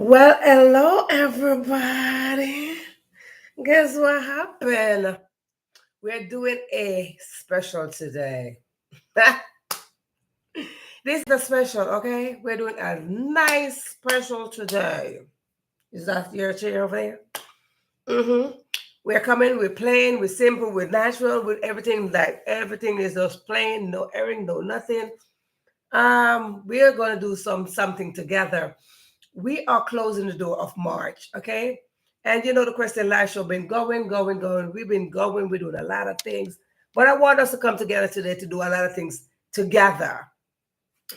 Well, hello everybody. Guess what happened? We're doing a special today. This is the special, okay? We're doing a nice special today. Is that your chair over there? Mm-hmm. We're coming, we're plain, we're simple, we're natural, with everything like everything is just plain, no airing, no nothing. We are gonna do something together. We are closing the door of March, okay? And you know the Question Live Show been going. We've been going. We're doing a lot of things, but I want us to come together today to do a lot of things together.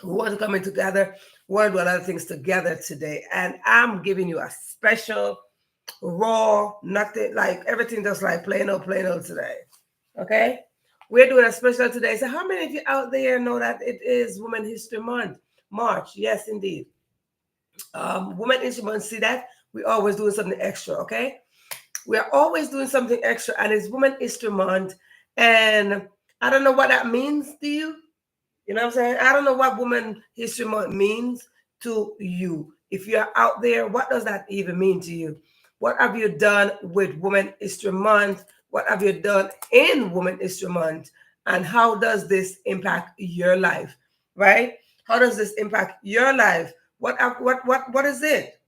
We want to come in together. We want to do a lot of things together today, and I'm giving you a special, raw, nothing like everything just like plain old today. Okay, we're doing a special today. So, how many of you out there know that it is Women History Month, March? Yes, indeed. Women Instruments, see that? We're always doing something extra, okay? We are always doing something extra, and it's Women History Month. And I don't know what that means to you. You know what I'm saying? I don't know what Women History Month means to you. If you're out there, what does that even mean to you? What have you done with Women History Month? What have you done in Women History Month? And how does this impact your life? Right? How does this impact your life? What is it?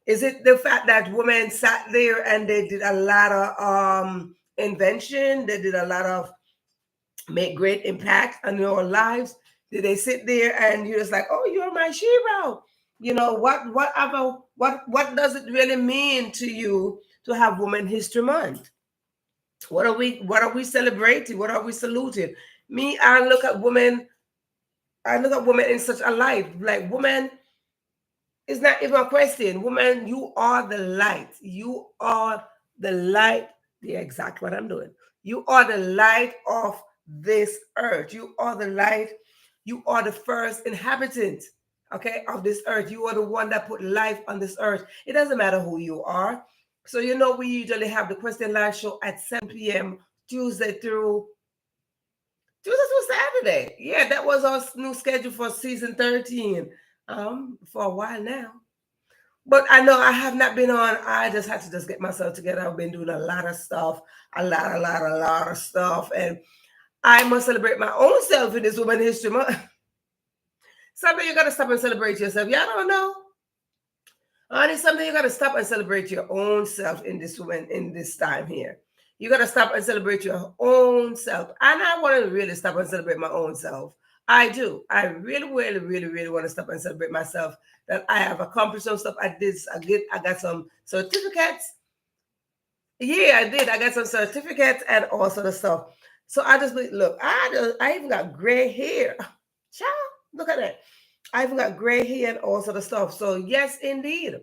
Is it the fact that women sat there and they did a lot of invention? They did a lot of make great impact on your lives? Did they sit there and you're just like, oh, you're my hero? You know what does it really mean to you to have Women History Month? What are we celebrating? What are we saluting? Me, I look at women in such a light. Like women, it's not even a question. Woman, you are the light. You are the light. The exact what I'm doing. You are the light of this earth. You are the light. You are the first inhabitant, okay, of this earth. You are the one that put life on this earth. It doesn't matter who you are. So you know we usually have the Question Live show at 7 p.m. Tuesday through Saturday. Yeah, that was our new schedule for season 13. For a while now. But I know I have not been on. I just had to just get myself together. I've been doing a lot of stuff, a lot of stuff. And I must celebrate my own self in this Women History Month. Something you got to stop and celebrate yourself. Y'all don't know. Honey, something you got to stop and celebrate your own self in this time here. You got to stop and celebrate your own self. And I want to really stop and celebrate my own self. I do. I really want to stop and celebrate myself that I have accomplished some stuff. I got some certificates. Yeah, I did. I got some certificates and all sort of stuff. So look, I even got gray hair. Child, look at that. I even got gray hair and all sort of stuff. So yes, indeed.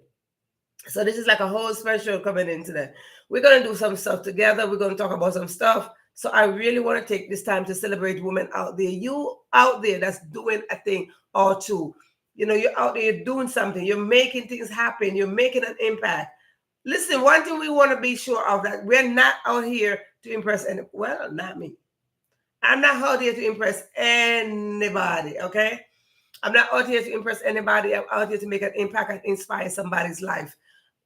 So this is like a whole special coming in today. We're gonna do some stuff together. We're gonna talk about some stuff. So I really want to take this time to celebrate women out there. You out there that's doing a thing or two. You know, you're out there, you're doing something, you're making things happen, you're making an impact. Listen, one thing we want to be sure of that we're not out here to impress any well, not me. I'm not out here to impress anybody, okay? I'm not out here to impress anybody. I'm out here to make an impact and inspire somebody's life.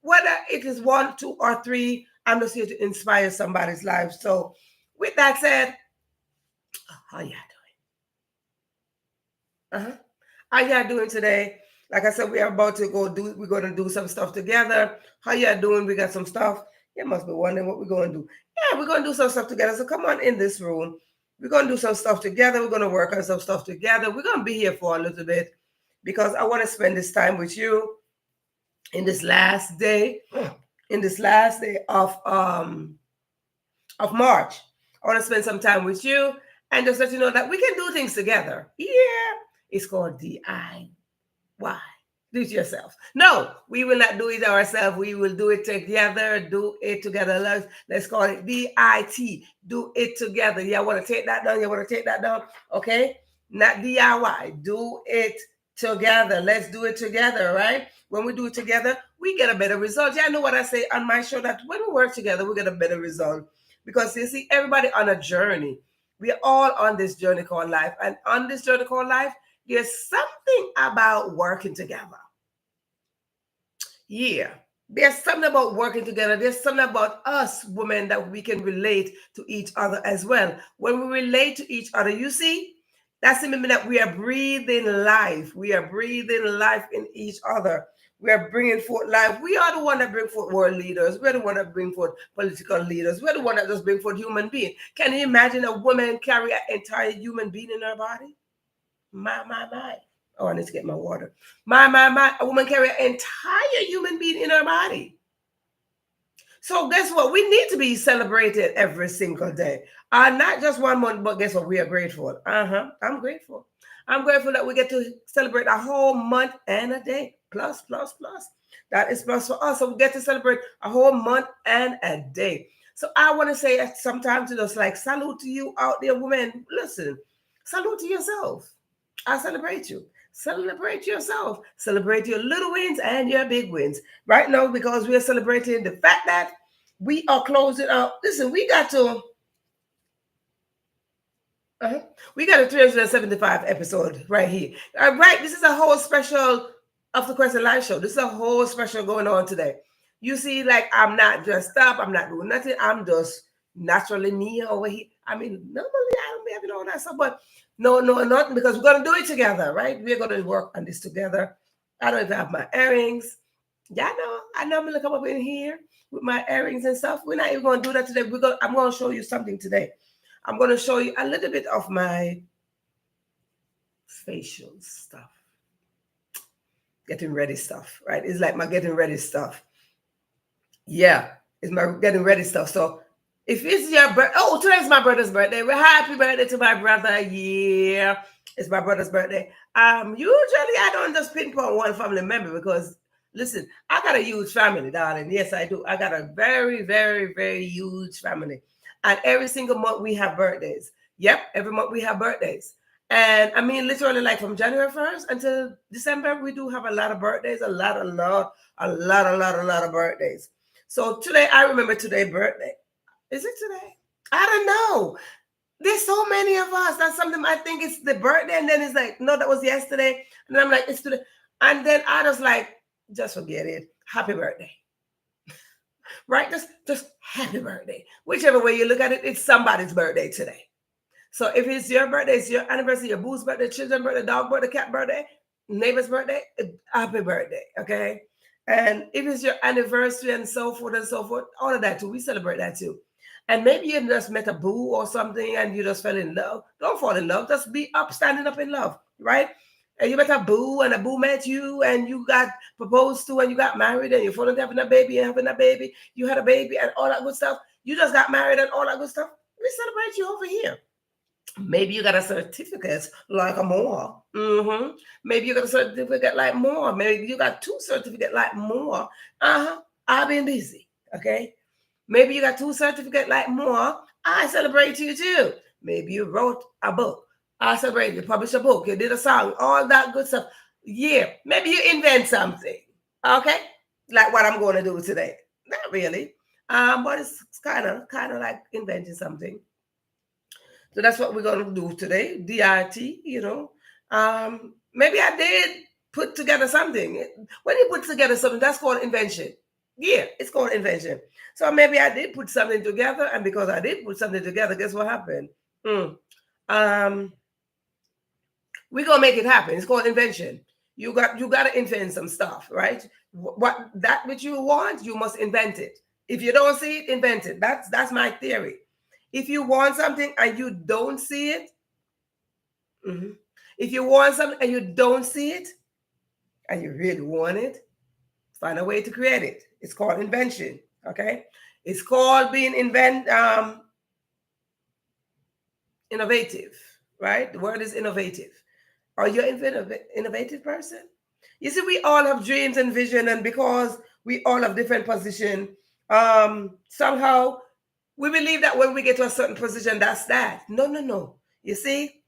Whether it is one, two, or three, I'm just here to inspire somebody's life. So, with that said, how y'all doing? How y'all doing today? Like I said, we are about to we're going to do some stuff together. How y'all doing? We got some stuff. You must be wondering what we're going to do. Yeah, we're going to do some stuff together. So, come on in this room. We're going to do some stuff together. We're going to work on some stuff together. We're going to be here for a little bit because I want to spend this time with you in this last day, of March. I want to spend some time with you and just let you know that we can do things together. Yeah, it's called DIY. Do it yourself. No, we will not do it ourselves. We will do it together. Do it together. Let's call it DIT. Do it together. Yeah, I want to take that down. You want to take that down? Okay, not DIY. Do it together. Let's do it together, right? When we do it together, we get a better result. Yeah, I know what I say on my show that when we work together, we get a better result. Because you see, everybody on a journey. We are all on this journey called life. And on this journey called life, there's something about working together. Yeah. There's something about working together. There's something about us women that we can relate to each other as well. When we relate to each other, you see, that's the meaning that we are breathing life. We are breathing life in each other. We are bringing forth life. We are the one that bring forth world leaders. We're the one that bring forth political leaders. We're the one that just bring forth human being. Can you imagine a woman carry an entire human being in her body? My. Oh, I need to get my water. My. A woman carry an entire human being in her body. So guess what? We need to be celebrated every single day. Not just 1 month, but guess what? We are grateful. I'm grateful. I'm grateful that we get to celebrate a whole month and a day. Plus, plus, plus. That is plus for us. So we get to celebrate a whole month and a day. So I want to say sometimes to just like salute to you out there, women. Listen, salute to yourself. I celebrate you. Celebrate yourself. Celebrate your little wins and your big wins. Right now, because we are celebrating the fact that we are closing out. Listen, we got to. We got a 375 episode right here. All right, this is a whole special of the Question Live Show. This is a whole special going on today. You see, like I'm not dressed up. I'm not doing nothing. I'm just naturally me over here. I mean, normally I don't be having all that stuff, but no, not because we're gonna do it together, right? We're gonna work on this together. I don't even have my earrings. Yeah, I know I'm gonna come up in here with my earrings and stuff. We're not even gonna do that today. I'm gonna show you something today. I'm gonna show you a little bit of my facial stuff. Getting ready stuff, right? It's like my getting ready stuff. Yeah, it's my getting ready stuff. So if it's your birthday, today's my brother's birthday. Well, happy birthday to my brother. Yeah, it's my brother's birthday. Usually I don't just pinpoint one family member because listen, I got a huge family, darling. Yes, I do. I got a very, very, very huge family. And every single month we have birthdays. Yep, every month we have birthdays. And I mean, literally, like from January 1st until December, we do have a lot of birthdays, a lot of birthdays. So today, I remember today's birthday. Is it today? I don't know. There's so many of us. That's something I think it's the birthday, and then it's like, no, that was yesterday. And I'm like, it's today. And then I just like, just forget it. Happy birthday. Right? Just happy birthday. Whichever way you look at it, it's somebody's birthday today. So if it's your birthday, it's your anniversary, your boo's birthday, children's birthday, dog birthday, cat birthday, neighbor's birthday, happy birthday, okay? And if it's your anniversary and so forth, all of that too, we celebrate that too. And maybe you just met a boo or something and you just fell in love. Don't fall in love, just be standing up in love, right? And you met a boo and a boo met you and you got proposed to and you got married and you're falling having a baby and having a baby, you had a baby and all that good stuff. You just got married and all that good stuff. We celebrate you over here. Maybe you got a certificate like a more. Maybe you got a certificate like more. Maybe you got 2 certificates like more. I've been busy. Okay. Maybe you got 2 certificates like more. I celebrate you too. Maybe you wrote a book. I celebrate you. Published a book. You did a song. All that good stuff. Yeah. Maybe you invent something. Okay. Like what I'm going to do today. Not really. But it's kind of like inventing something. So that's what we're going to do today. DIT, maybe I did put together something. When you put together something, that's called invention. Yeah, it's called invention. So maybe I did put something together, and because I did put something together, guess what happened? We're gonna make it happen. It's called invention. You got to invent some stuff, right? What that which you want, you must invent it. If you don't see it, invent it. That's my theory. If you want something and you don't see it, if you want something and you don't see it, and you really want it, find a way to create it. It's called invention. Okay, it's called being innovative. Right? The word is innovative. Are you an innovative person? You see, we all have dreams and vision, and because we all have different position, somehow we believe that when we get to a certain position, that's that. No. You see,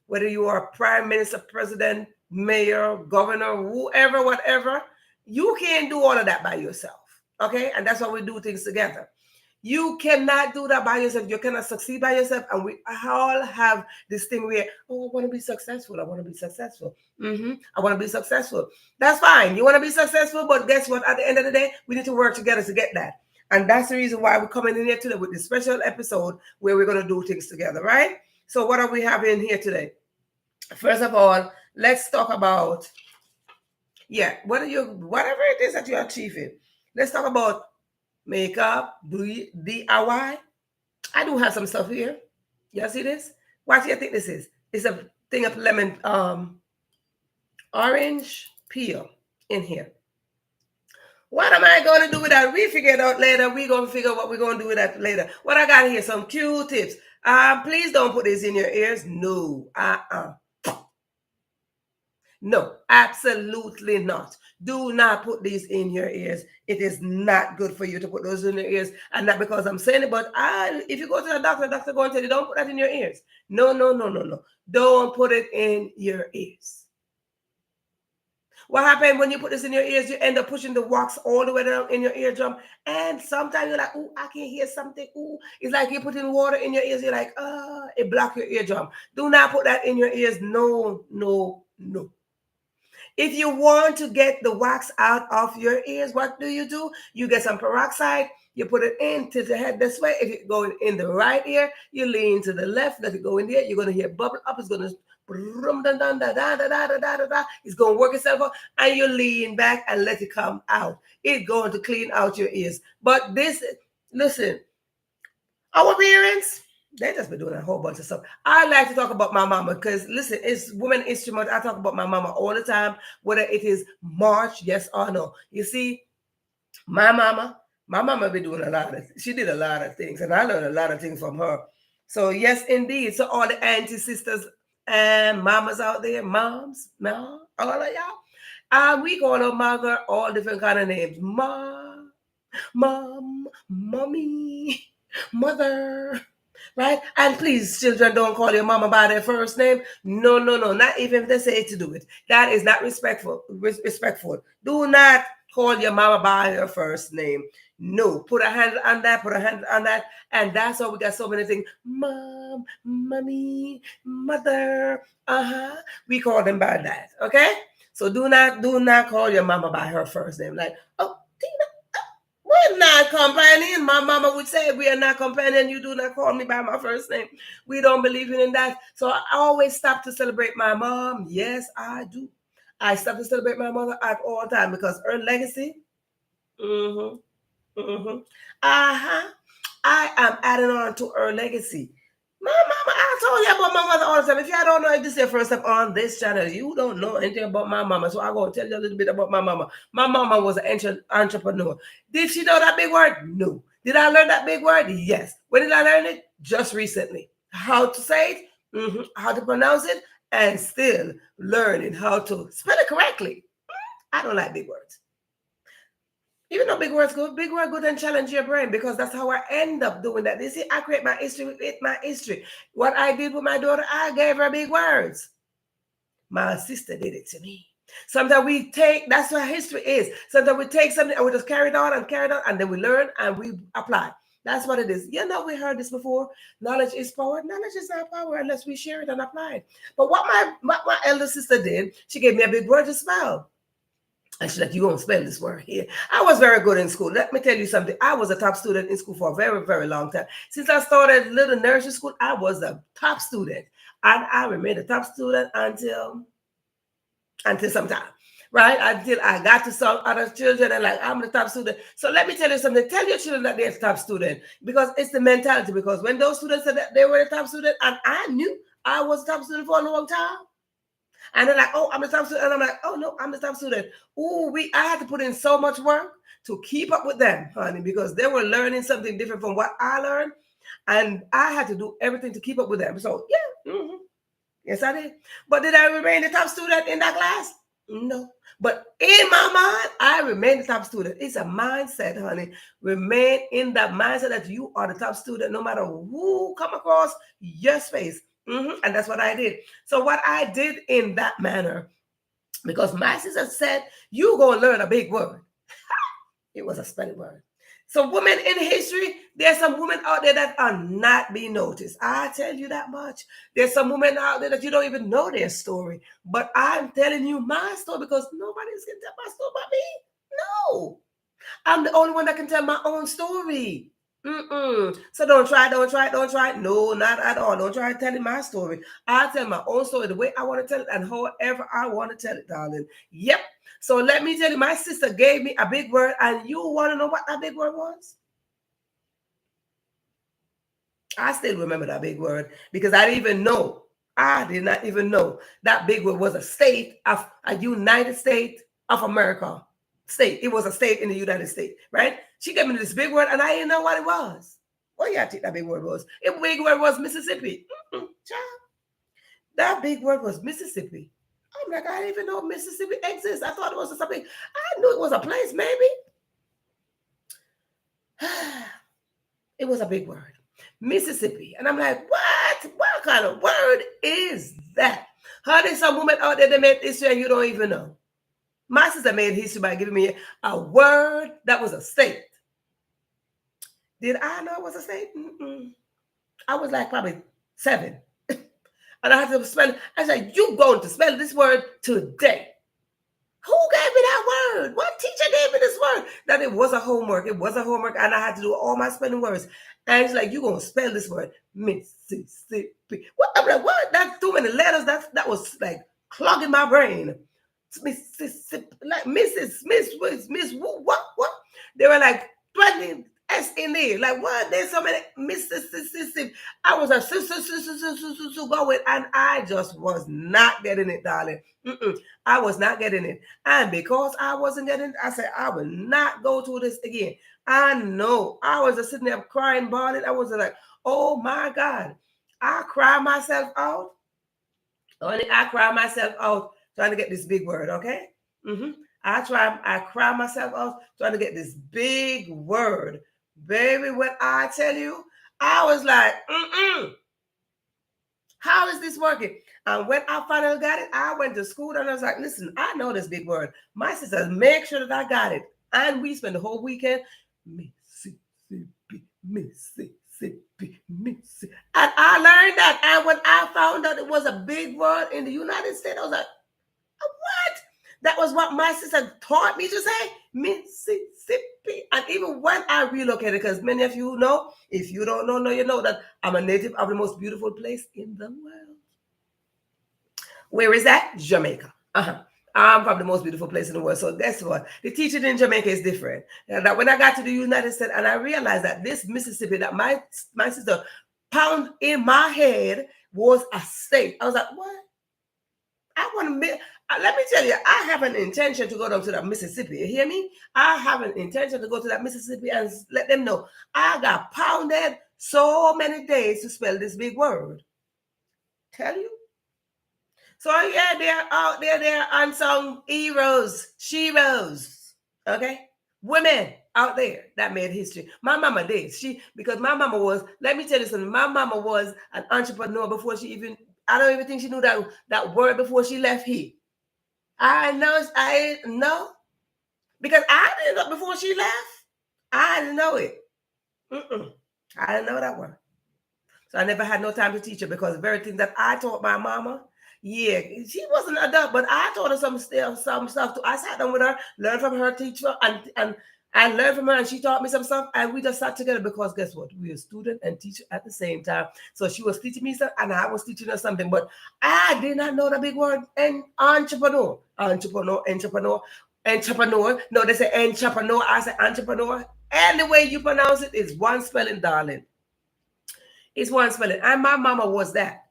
whether you are prime minister, president, mayor, governor, whoever, whatever, you can't do all of that by yourself. Okay? And that's why we do things together. You cannot do that by yourself. You cannot succeed by yourself. And we all have this thing where, oh, I want to be successful. I want to be successful. I want to be successful. That's fine. You want to be successful, but guess what? At the end of the day, we need to work together to get that. And that's the reason why we're coming in here today with this special episode where we're going to do things together, right? So what are we having here today? First of all, let's talk about, whatever it is that you're achieving. Let's talk about makeup, DIY. I do have some stuff here. You see this? What do you think this is? It's a thing of lemon, orange peel in here. What am I going to do with that? We figure it out later. We're going to figure out what we're going to do with that later. What I got here, some Q-tips. Please don't put this in your ears. No. No, absolutely not. Do not put these in your ears. It is not good for you to put those in your ears. And not because I'm saying it, but if you go to the doctor going to tell you, don't put that in your ears. No. Don't put it in your ears. What happens when you put this in your ears? You end up pushing the wax all the way down in your eardrum. And sometimes you're like, oh, I can hear something. Ooh, it's like you're putting water in your ears. You're like, it blocks your eardrum. Do not put that in your ears. No. If you want to get the wax out of your ears, what do? You get some peroxide, you put it into the head this way. If it's going in the right ear, you lean to the left, let it go in there. You're going to hear bubble up. It's going to it's going to work itself out, and you lean back and let it come out. It's going to clean out your ears. But listen, our parents, they just been doing a whole bunch of stuff. I like to talk about my mama because, listen, it's Women History Month. I talk about my mama all the time, whether it is March, yes or no. You see, my mama been doing she did a lot of things, and I learned a lot of things from her. So, yes, indeed. So, all the auntie sisters and mamas out there, moms, all of y'all, we call her mother all different kind of names. Mom, mommy, mother. Right? And please, children, don't call your mama by their first name. No. Not even if they say to do it. That is not respectful. Do not call your mama by her first name. No. Put a hand on that. And that's why we got so many things. Mom, mommy, mother. We call them by that. Okay? So do not call your mama by her first name. Like, oh, Tina. We're not companion. My mama would say, we are not companion. You do not call me by my first name. We don't believe in that. So I always stop to celebrate my mom. Yes, I do. I stop to celebrate my mother at all time because her legacy. I am adding on to her legacy. My mama, I told you about my mother all the time. If you don't know, if this is your first time on this channel, you don't know anything about my mama. So I'm going to tell you a little bit about my mama. My mama was an entrepreneur. Did she know that big word? No. Did I learn that big word? Yes. When did I learn it? Just recently. How to say it, how to pronounce it, and still learning how to spell it correctly. I don't like big words. Even though big words good and challenge your brain, because that's how I end up doing that. You see, I create my history with my history. What I did with my daughter, I gave her big words. My sister did it to me. Sometimes we take, that's what history is. Sometimes we take something and we just carry it on, and then we learn and we apply. That's what it is. You know, we heard this before. Knowledge is power. Knowledge is not power unless we share it and apply it. But what my elder sister did, she gave me a big word to spell. And she's like, you won't spell this word here. I was very good in school. Let me tell you something. I was a top student in school for a very, very long time. Since I started little nursery school, I was a top student. And I remained a top student until some time, right? Until I got to some other children and like, I'm the top student. So let me tell you something. Tell your children that they're the top student, because it's the mentality. Because when those students said that they were the top student, and I knew I was a top student for a long time, and they're like, oh, I'm the top student. And I'm like, oh, no, I'm the top student. Ooh, I had to put in so much work to keep up with them, honey, because they were learning something different from what I learned. And I had to do everything to keep up with them. So, yeah. Yes, I did. But did I remain the top student in that class? No. But in my mind, I remain the top student. It's a mindset, honey. Remain in that mindset that you are the top student no matter who come across your space. And that's what I did. So what I did in that manner, because my sister said, you going to learn a big word. It was a spelling word. So women in history, there's some women out there that are not being noticed. I tell you that much. There's some women out there that you don't even know their story. But I'm telling you my story because nobody's going to tell my story about me. No. I'm the only one that can tell my own story. So don't try. No, not at all. Don't try telling my story. I tell my own story the way I want to tell it and however I want to tell it, darling. Yep. So let me tell you, my sister gave me a big word, and you want to know what that big word was? I still remember that big word because I didn't even know. I did not even know that big word was a state of a United States of America. State. It was a state in the United States, right? She gave me this big word, and I didn't know what it was. What do you think that big word was? It big word was Mississippi. Child. That big word was Mississippi. I'm like, I didn't even know Mississippi exists. I thought it was something. I knew it was a place, maybe. It was a big word. Mississippi. And I'm like, what? What kind of word is that? Honey, some woman out there that made history and you don't even know. My sister made history by giving me a word that was a state. Did I know it was a state? I was like probably 7. And I had to spell it. I said, you going to spell this word today. Who gave me that word? What teacher gave me this word? That it was a homework. It was a homework, and I had to do all my spelling words. And she's like, you're going to spell this word, Mississippi. What? I'm like, what? That's too many letters. That was like clogging my brain. Mississippi, like Miss, what? They were like 20 S in there. Like, what? There's so many Mississippi. I was like, going, and I just was not getting it, darling. I was not getting it. And because I wasn't getting it, I said, I will not go through this again. I know. I was just sitting there crying, bawling. I was like, oh my God. I cried myself out. Only I cried myself out trying to get this big word, okay? I cry myself out trying to get this big word. Baby, when I tell you, I was like, how is this working? And when I finally got it, I went to school and I was like, listen, I know this big word. My sister, make sure that I got it. And we spent the whole weekend, Mississippi. And I learned that. And when I found out it was a big word in the United States, I was like, what? That was what my sister taught me to say, Mississippi. And even when I relocated, because many of you know, if you don't know, you know that I'm a native of the most beautiful place in the world. Where is that? Jamaica. I'm from the most beautiful place in the world. So guess what? The teaching in Jamaica is different. That when I got to the United States and I realized that this Mississippi that my sister pound in my head was a state. I was like, what? I want to let me tell you, I have an intention to go down to that Mississippi. You hear me? I have an intention to go to that Mississippi and let them know I got pounded so many days to spell this big word. Tell you. So yeah, they're out there. They're unsung heroes, sheroes. Okay, women out there that made history. My mama did. Because my mama was. Let me tell you something. My mama was an entrepreneur before she even. I don't even think she knew that word before she left here. I know because I didn't know before she left. I didn't know it. I didn't know that word. So I never had no time to teach her because the very thing that I taught my mama, yeah, she wasn't an adult, but I taught her some stuff too. I sat down with her, learned from her, teach her, and I learned from her, and she taught me some stuff, and we just sat together because guess what? We were student and teacher at the same time. So she was teaching me something, and I was teaching her something, but I did not know the big word and entrepreneur. No, they say entrepreneur. I say entrepreneur. And the way you pronounce it is one spelling, darling. It's one spelling. And my mama was that.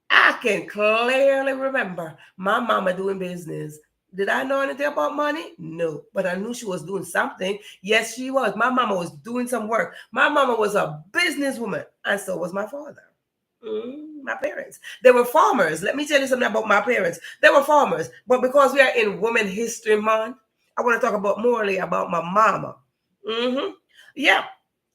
I can clearly remember my mama doing business. Did I know anything about money? No. But I knew she was doing something. Yes, she was. My mama was doing some work. My mama was a businesswoman. And so was my father. My parents. They were farmers. Let me tell you something about my parents. They were farmers. But because we are in Women History Month, I want to talk about morally about my mama. Yeah.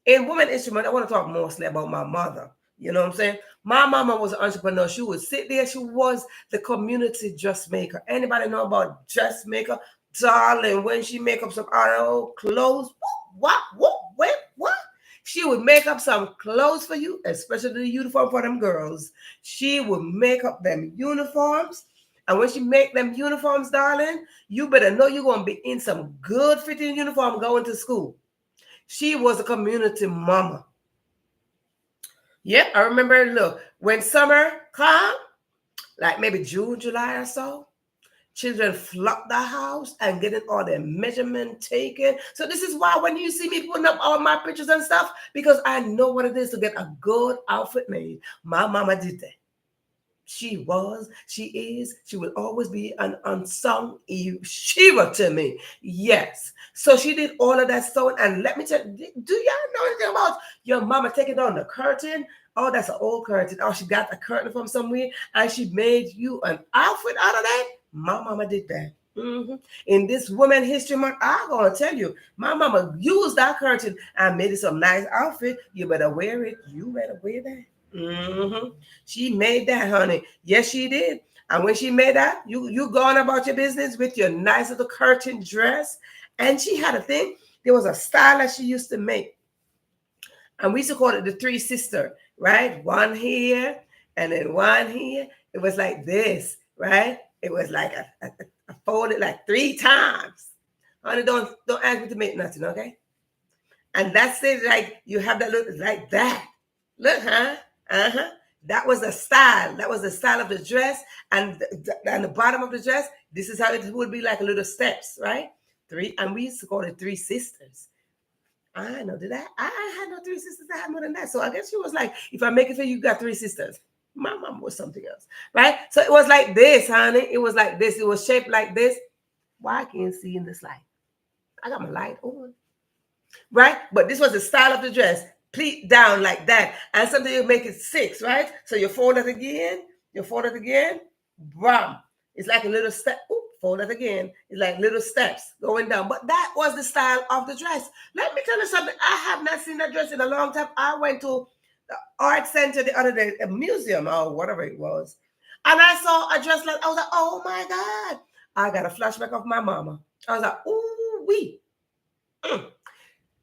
In Women History Month, I want to talk mostly about my mother. You know what I'm saying? My mama was an entrepreneur. She would sit there. She was the community dressmaker. Anybody know about dressmaker? Darling, when she make up some old clothes, what? She would make up some clothes for you, especially the uniform for them girls. She would make up them uniforms. And when she make them uniforms, darling, you better know you're going to be in some good fitting uniform going to school. She was a community mama. Yeah, I remember, look, when summer come, like maybe June, July or so, children flock the house and getting all their measurement taken. So this is why when you see me putting up all my pictures and stuff, because I know what it is to get a good outfit made. My mama did that. She was, she is, she will always be an unsung Shiva to me. Yes. So she did all of that sewing. And let me tell you, do y'all know anything about your mama taking down the curtain? Oh, that's an old curtain. Oh, she got a curtain from somewhere and she made you an outfit out of that? My mama did that. Mm-hmm. In this Women History Month, I'm going to tell you, my mama used that curtain and made it some nice outfit. You better wear it. You better wear that. Mm-hmm. She made that, honey. Yes, she did. And when she made that, you going about your business with your nice little curtain dress. And she had a thing. There was a style that she used to make. And we used to call it the three sister, right? One here and then one here. It was like this, right? It was like a folded like 3 times. Honey, don't ask me to make nothing, okay? And that's it. Like you have that look like that. Look, huh? Uh-huh. That was the style. That was the style of the dress. And the bottom of the dress, this is how it would be, like a little steps, right? 3, and we used to call it 3 sisters. I know. Did I had no 3 sisters. I had more than that. So I guess she was like, if I make it for you, you got 3 sisters. My mom was something else, right? So it was like this, honey. It was like this. It was shaped like this. Why I can't see in this light? I got my light on, right? But this was the style of the dress. Pleat down like that. And something you make it 6, right? So you fold it again. You fold it again. Bam. It's like a little step. Ooh, fold it again. It's like little steps going down. But that was the style of the dress. Let me tell you something. I have not seen that dress in a long time. I went to the art center the other day, a museum or whatever it was. And I saw a dress like, I was like, oh my God. I got a flashback of my mama. I was like, ooh, wee.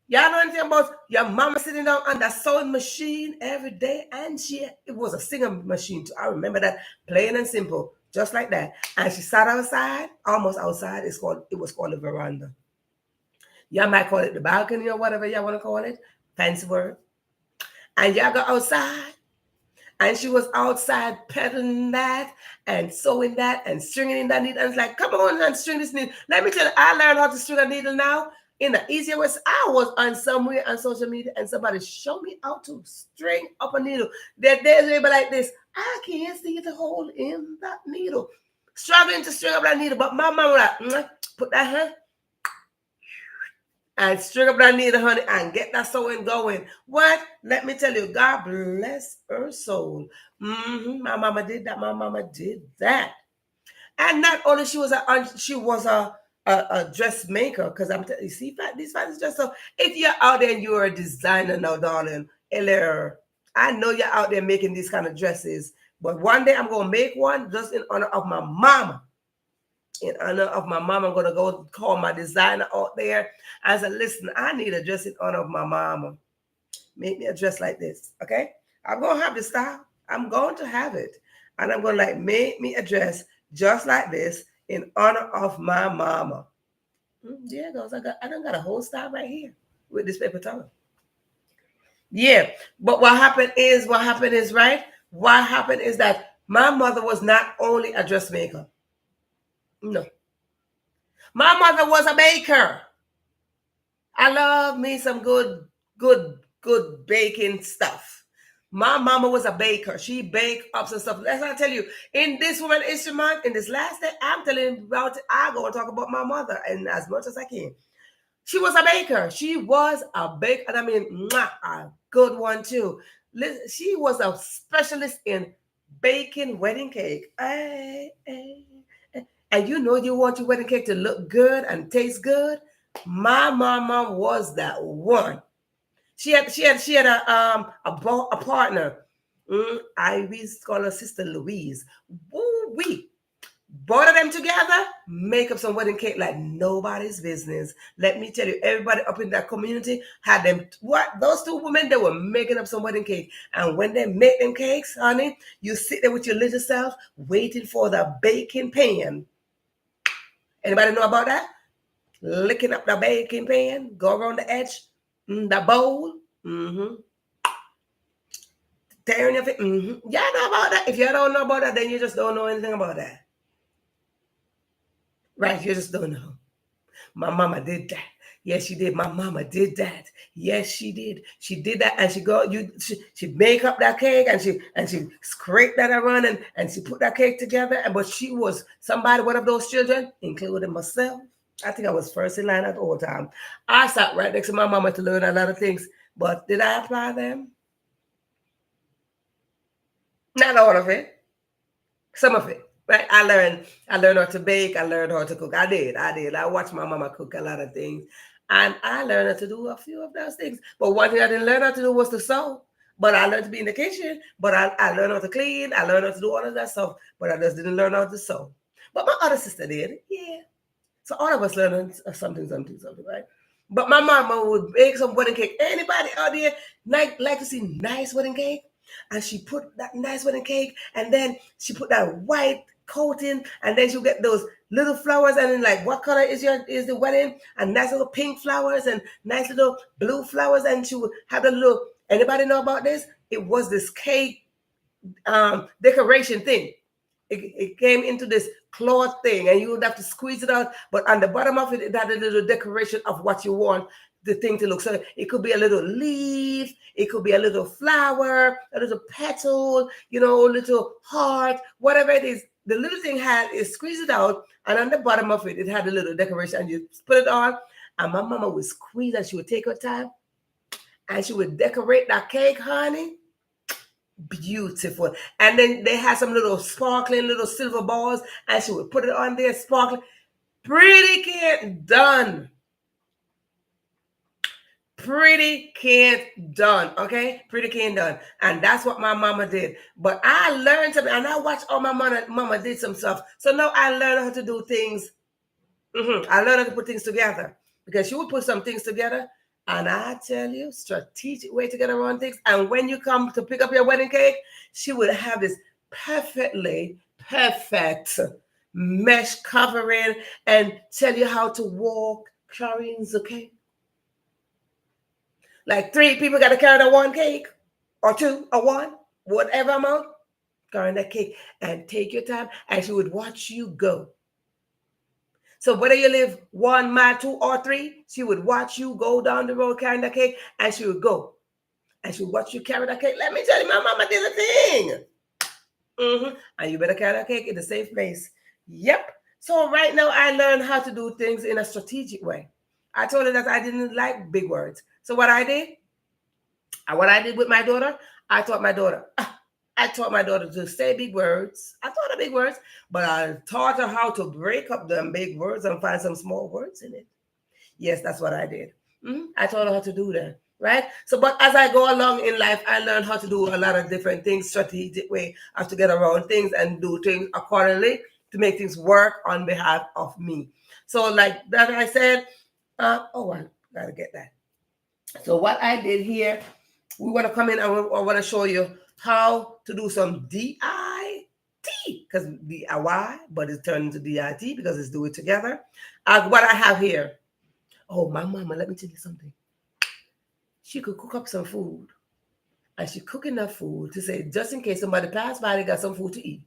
Y'all know anything about your mama sitting down on that sewing machine every day? And it was a singing machine too. I remember that, plain and simple, just like that. And she sat outside, almost outside. It was called a veranda. Y'all might call it the balcony or whatever y'all want to call it. Fancy word. And y'all go outside. And she was outside peddling that and sewing that and stringing in that needle. And it's like, come on and string this needle. Let me tell you, I learned how to string a needle now in the easier way. I was on somewhere on social media and somebody showed me how to string up a needle. There's be like this. I can't see the hole in that needle. Struggling to string up that needle. But my mama was like, put that hand and string up that needle, honey, and get that sewing going. What? Let me tell you, God bless her soul. My mama did that. My mama did that. And not only she was a dressmaker, because I'm telling you, see, these fancy dress. So if you're out there and you're a designer now, darling, I know you're out there making these kind of dresses, but one day I'm gonna make one just in honor of my mama. In honor of my mama, I'm gonna go call my designer out there and say, listen, I need a dress in honor of my mama. Make me a dress like this, okay? I'm gonna have the style. I'm going to have it, and I'm gonna like make me a dress just like this in honor of my mama. Yeah, goes. I done got a whole style right here with this paper towel. Yeah, but what happened is right. What happened is that my mother was not only a dressmaker. No, my mother was a baker. I love me some good baking stuff. My mama was a baker. She baked up some stuff. That's what I tell you. In this Woman History Month, in this last day, I'm telling you about it. I go and talk about my mother, and as much as I can. She was a baker. She was a baker, and I mean, a good one too. She was a specialist in baking wedding cake. And you know you want your wedding cake to look good and taste good. My mama was that one. She had a partner. I used to call her Sister Louise. Woo wee. both of them together, make up some wedding cake like nobody's business. Let me tell you, everybody up in that community had them. What those two women, they were making up some wedding cake. And when they make them cakes, honey, you sit there with your little self waiting for the baking pan. Anybody know about that? Licking up the baking pan, go around the edge, the bowl, tearing your feet. Y'all know about that. If you don't know about that, then you just don't know anything about that. Right? You just don't know. My mama did that. Yes, she did. My mama did that. Yes, she did. She did that, and she make up that cake, and she scraped that around, and she put that cake together. And but she was somebody, one of those children, including myself. I think I was first in line at all time. I sat right next to my mama to learn a lot of things, but did I apply them? Not all of it. Some of it. Right? I learned how to bake. I learned how to cook. I did. I watched my mama cook a lot of things. And I learned how to do a few of those things. But one thing I didn't learn how to do was to sew. But I learned to be in the kitchen. But I learned how to clean. I learned how to do all of that stuff. But I just didn't learn how to sew. But my other sister did. Yeah. So all of us learning something, right? But my mama would bake some wedding cake. Anybody out there like to see nice wedding cake? And she put that nice wedding cake, and then she put that white coating, and then she'll get those little flowers, and then like, what color is the wedding? And nice little pink flowers and nice little blue flowers, and she would have the little. Anybody know about this? It was this cake decoration thing. It came into this cloth thing, and you would have to squeeze it out. But on the bottom of it, it had a little decoration of what you want the thing to look. So it could be a little leaf, it could be a little flower, a little petal, a little heart, whatever it is. The little thing is squeeze it out, and on the bottom of it, it had a little decoration, and you put it on. And my mama would squeeze, and she would take her time, and she would decorate that cake, honey. Beautiful. And then they had some little sparkling little silver balls, and she would put it on there sparkling. Pretty cake done. Pretty cake done. Okay, pretty cake done. And that's what my mama did. But I learned something, and I watched all my mama did some stuff. So now I learned how to do things. I learned how to put things together, because she would put some things together. And I tell you, strategic way to get around things. And when you come to pick up your wedding cake, she would have this perfect mesh covering and tell you how to walk carrying the cake. Like 3 people got to carry the one cake, or 2, or 1, whatever amount, carrying that cake, and take your time. And she would watch you go. So whether you live 1 mile, 2, or 3, she would watch you go down the road carrying the cake, and she would go. And she would watch you carry the cake. Let me tell you, my mama did a thing. And you better carry the cake in the safe place. Yep. So right now, I learned how to do things in a strategic way. I told her that I didn't like big words. So what I did with my daughter, I taught my daughter to say big words. I taught her big words, but I taught her how to break up them big words and find some small words in it. Yes, that's what I did. I taught her how to do that, right? So, but as I go along in life, I learned how to do a lot of different things, strategic way, how to get around things and do things accordingly to make things work on behalf of me. So, like that, I said, I gotta get that. So, what I did here, we want to come in and I want to show you how to do some DIT, because DIY, but it's turned into DIT because it's do it together. What I have here. Oh, my mama, let me tell you something. She could cook up some food, and she cook enough food to say, just in case somebody passed by, they got some food to eat.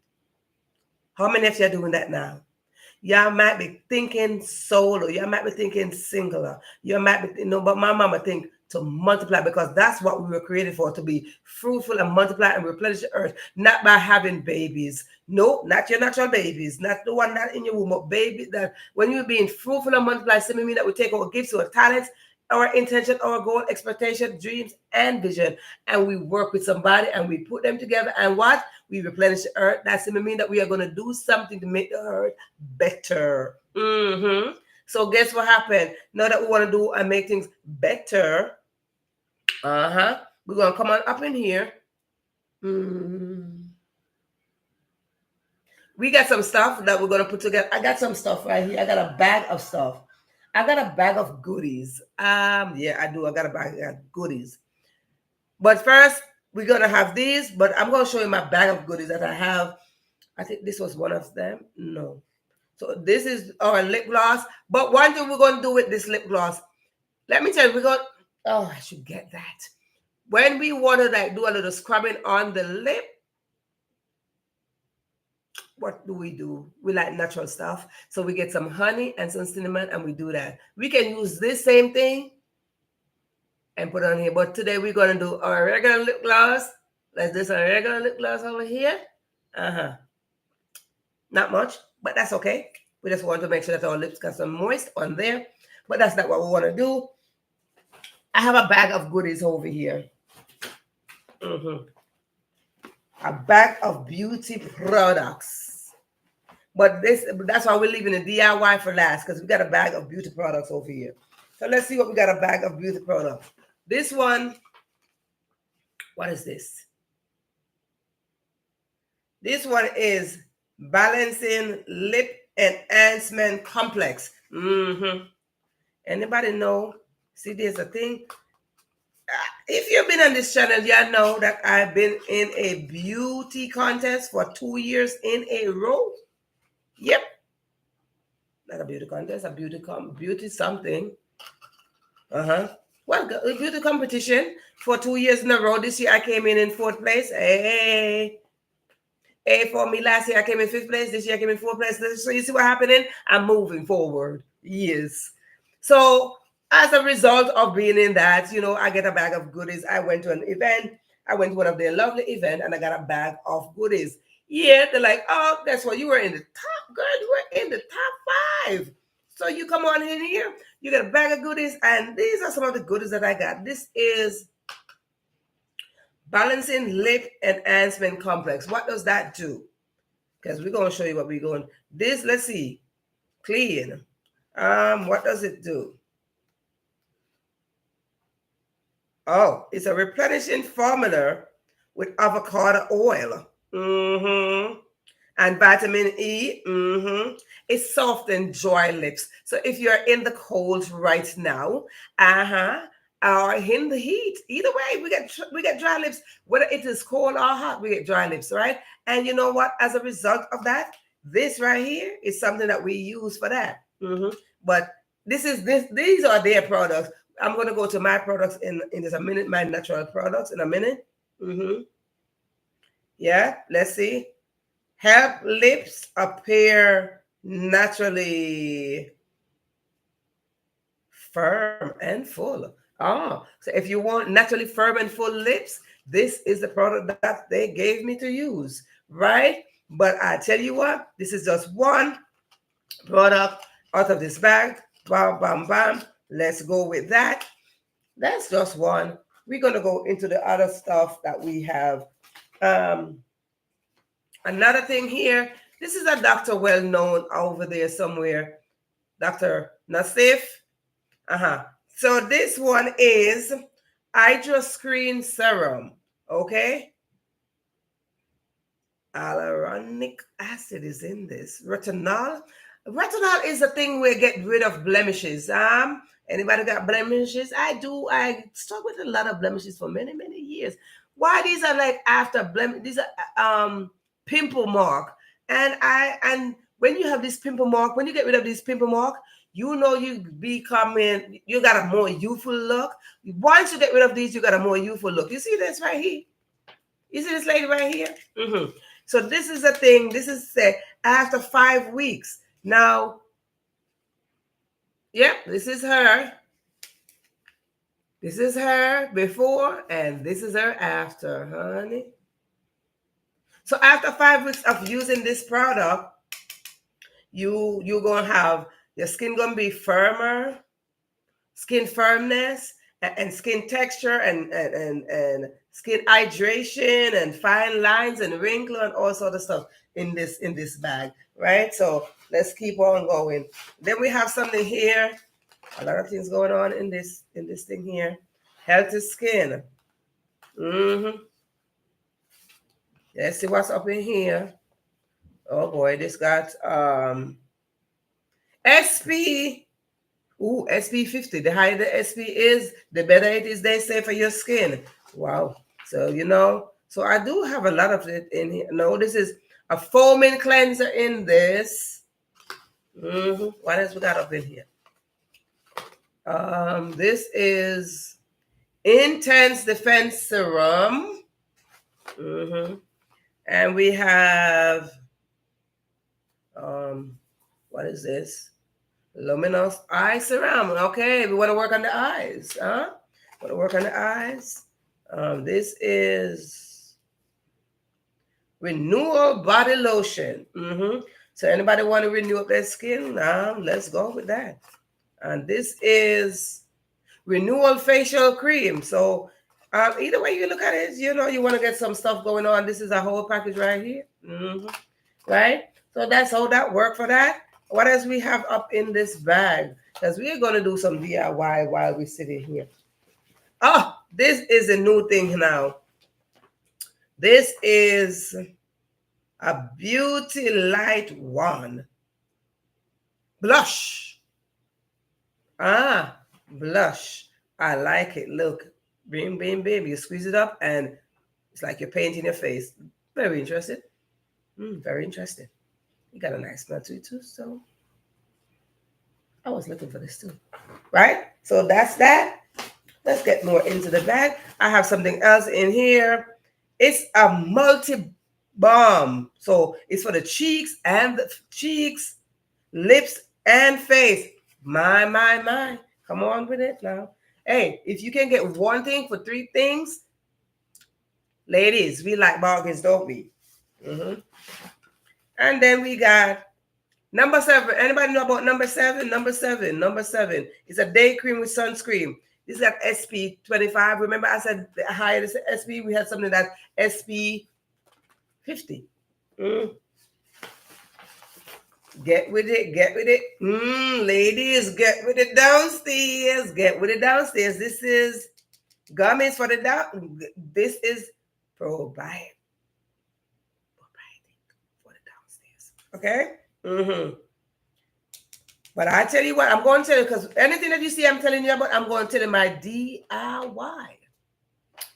How many of you are doing that now? Y'all might be thinking solo. Y'all might be thinking singular. You might be, but my mama think to multiply, because that's what we were created for, to be fruitful and multiply and replenish the earth, not by having babies. No, not your natural babies, not the one not in your womb, but babies that when you're being fruitful and multiply, simply mean that we take our gifts, our talents, our intention, our goal, expectation, dreams, and vision, and we work with somebody and we put them together, and what? We replenish the earth. That simply means that we are going to do something to make the earth better. So guess what happened? Now that we want to do and make things better, we're going to come on up in here. We're We got some stuff that we're gonna put together. I got some stuff right here. I got a bag of stuff. I got a bag of goodies. Yeah, I do. I got a bag of goodies. But first, we're gonna have these. But I'm gonna show you my bag of goodies that I have. I think this was one of them. No. So this is our lip gloss. But one thing we're gonna do with this lip gloss, let me tell you, we're gonna. Oh, I should get that. When we want to like do a little scrubbing on the lip, what do? We like natural stuff. So we get some honey and some cinnamon and we do that. We can use this same thing and put it on here. But today we're going to do our regular lip gloss. Let's do some regular lip gloss over here. Not much, but that's okay. We just want to make sure that our lips got some moist on there. But that's not what we want to do. I have a bag of goodies over here. A bag of beauty products. But that's why we're leaving the DIY for last, because we got a bag of beauty products over here. So let's see what we got a bag of beauty products. This one, what is this? This one is Balancing Lip Enhancement Complex. Anybody know? See, there's a thing. If you've been on this channel, you know that I've been in a beauty contest for 2 years in a row. Yep. Not a beauty contest, a beauty something. Well, a beauty competition for 2 years in a row. This year I came in 4th place. Hey, for me last year I came in 5th place. This year I came in 4th place. So you see what happening? I'm moving forward. Yes. So as a result of being in that, I get a bag of goodies. I went to an event. I went to one of their lovely events and I got a bag of goodies. Yeah, they're like, oh, that's what you were in the top, girl. You were in the top 5. So you come on in here, you get a bag of goodies, and these are some of the goodies that I got. This is Balancing Lip Enhancement Complex. What does that do? Because we're going to show you what we're going. This, let's see, clean. What does it do? Oh, it's a replenishing formula with avocado oil. And vitamin E. It softens dry lips. So if you're in the cold right now, or in the heat, either way, we get dry lips. Whether it is cold or hot, we get dry lips, right? And you know what? As a result of that, this right here is something that we use for that. But these are their products. I'm going to go to my products in just a minute, my natural products in a minute. Yeah, let's see. Help lips appear naturally firm and full. So if you want naturally firm and full lips, this is the product that they gave me to use, right? But I tell you what, this is just one product out of this bag. Bam, bam, bam. Let's go with that. That's just one. We're going to go into the other stuff that we have. Another thing here, this is a doctor well known over there somewhere, Dr. Nassif. So this one is Hydroscreen Serum, okay? Hyaluronic acid is in this. Retinol. Retinol is the thing where get rid of blemishes. Anybody got blemishes? I do. I stuck with a lot of blemishes for many, many years. Why these are like after blemish? These are pimple mark. And when you have this pimple mark, when you get rid of this pimple mark, you got a more youthful look. Once you get rid of these, you got a more youthful look. You see this right here? You see this lady right here? So this is the thing. This is after 5 weeks. Now, yep, this is her. This is her before, and this is her after, honey. So after 5 weeks of using this product, you're going to have your skin going to be firmer, skin firmness, and skin texture, and skin hydration, and fine lines, and wrinkle, and all sort of stuff in this bag, right? So let's keep on going. Then we have something here. A lot of things going on in this thing here. Healthy skin. Let's see what's up in here. Oh boy, this got SP. Ooh, SP 50. The higher the SP is, the better it is, they say, for your skin. Wow. So, so I do have a lot of it in here. No, this is a foaming cleanser in this. What else we got up in here? This is Intense Defense Serum. And we have, what is this? Luminous Eye Serum. Okay, we want to work on the eyes, huh? Want to work on the eyes? This is Renewal Body Lotion. So anybody want to renew up their skin? Let's go with that. And this is Renewal Facial Cream. So either way you look at it, you want to get some stuff going on. This is a whole package right here. Right? So that's how that worked for that. What else we have up in this bag? Because we're going to do some DIY while we're sitting here. Oh, this is a new thing now. This is a Beauty Light One blush. Blush. I like it. Look, bing, bing, baby. You squeeze it up and it's like you're painting your face. Very interesting. Very interesting. You got a nice smell to it too. So I was looking for this too. Right? So that's that. Let's get more into the bag. I have something else in here. It's a multi-balm. So it's for the cheeks, lips, and face. My. Come on with it now. Hey, if you can get one thing for 3 things, ladies, we like bargains, don't we? And then we got number 7. Anybody know about number 7? Number 7. It's a day cream with sunscreen. This is at SP 25. Remember I said the higher the SP, we had something that SP 50. Get with it. Ladies, get with it downstairs. This is gummies for the down. This is probiotic for the downstairs. Okay? But I tell you what, I'm going to tell you, because anything that you see I'm telling you about, I'm going to tell you my DIY.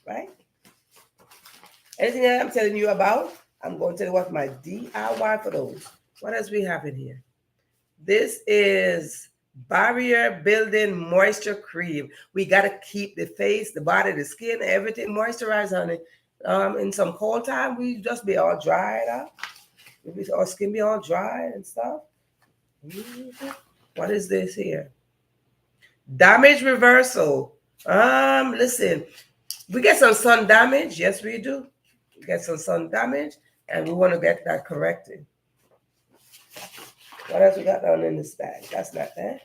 Right? Anything that I'm telling you about, I'm going to tell you what my DIY for those. What else we have in here? This is Barrier Building Moisture Cream. We got to keep the face, the body, the skin, everything moisturized, honey. In some cold time, we just be all dried up. Our skin be all dry and stuff. What is this here? Damage reversal. Listen, we get some sun damage. Yes, we do. We get some sun damage, and we want to get that corrected. What else we got down in this bag? That's not that.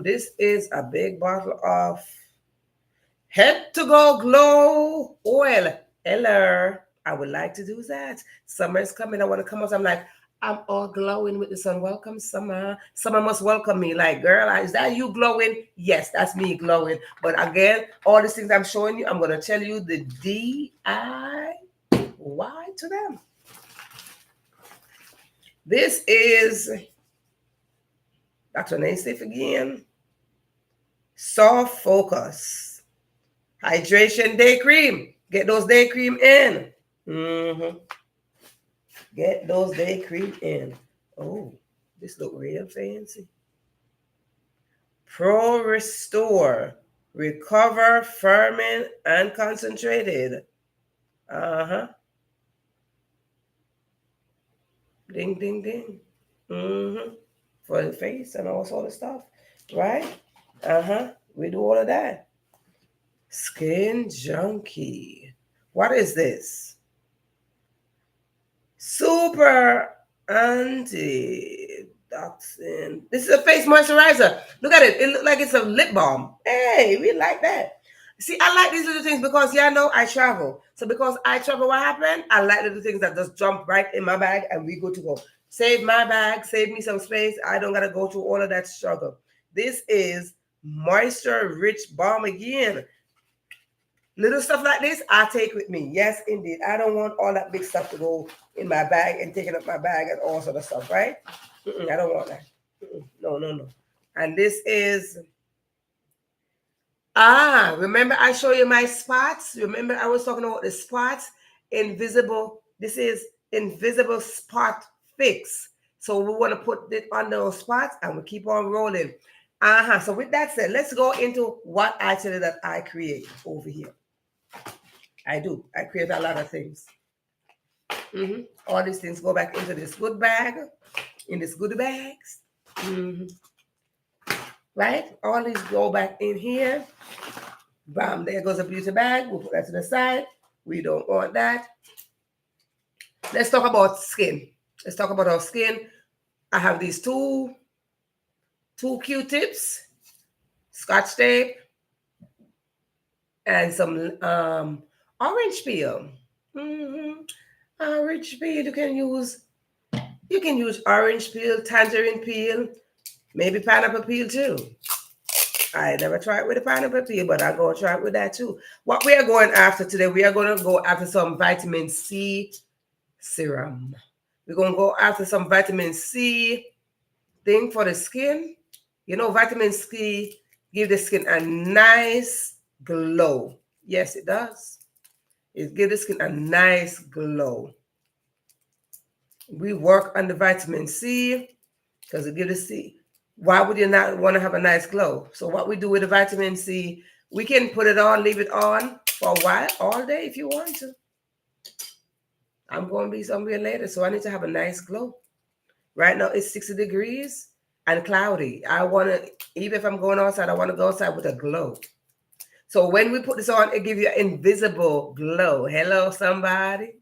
This is a big bottle of Head to Go Glow Oil. Hello. I would like to do that. Summer's coming. I want to come out. I'm like, I'm all glowing with the sun. Welcome, summer. Summer must welcome me. Like, girl, is that you glowing? Yes, that's me glowing. But again, all these things I'm showing you, I'm going to tell you the DIY to them. This is Dr. Naisif again. Soft Focus Hydration Day Cream. Get those day cream in. Get those day cream in. Oh, this look real fancy. Pro Restore. Recover, firming, and concentrated. Ding, ding, ding. For the face and all sort of stuff. Right? We do all of that. Skin Junkie. What is this? Super Antioxidant. This is a face moisturizer. Look at it. It looks like it's a lip balm. Hey, we like that. See, I like these little things because, y'all know I travel. So because I travel, what happened? I like little things that just jump right in my bag and we good to go. Save my bag, save me some space. I don't got to go through all of that struggle. This is Moisture Rich Balm again. Little stuff like this, I take with me. Yes, indeed. I don't want all that big stuff to go in my bag and taking up my bag and all sort of stuff, right? I don't want that. No, no, no. And this is remember I show you my spots? Remember I was talking about the spots? Invisible. This is invisible spot fix. So we want to put it on those spots and we keep on rolling. So with that said, let's go into what I tell you that I create over here. I do. I create a lot of things. All these things go back into this good bag, in this goodie bags. Right? All these go back in here. Bam, there goes a beauty bag. We'll put that to the side. We don't want that. Let's talk about skin. Let's talk about our skin. I have these two Q-tips, Scotch tape, and some orange peel. Orange peel. You can use orange peel, tangerine peel, maybe pineapple peel too. I never tried with the pineapple peel, but I'll go try it with that too. What we are going after today, we are going to go after some vitamin C serum. We're going to go after some vitamin C thing for the skin. You know, vitamin C give the skin a nice glow. Yes, it does. It gives the skin a nice glow. We work on the vitamin C because it gives the C. Why would you not want to have a nice glow? So what we do with the vitamin C, we can put it on, leave it on for a while, all day if you want to. I'm going to be somewhere later, so I need to have a nice glow. Right now it's 60 degrees and cloudy. I want to, even if I'm going outside, I want to go outside with a glow. So when we put this on, it gives you an invisible glow. Hello, somebody.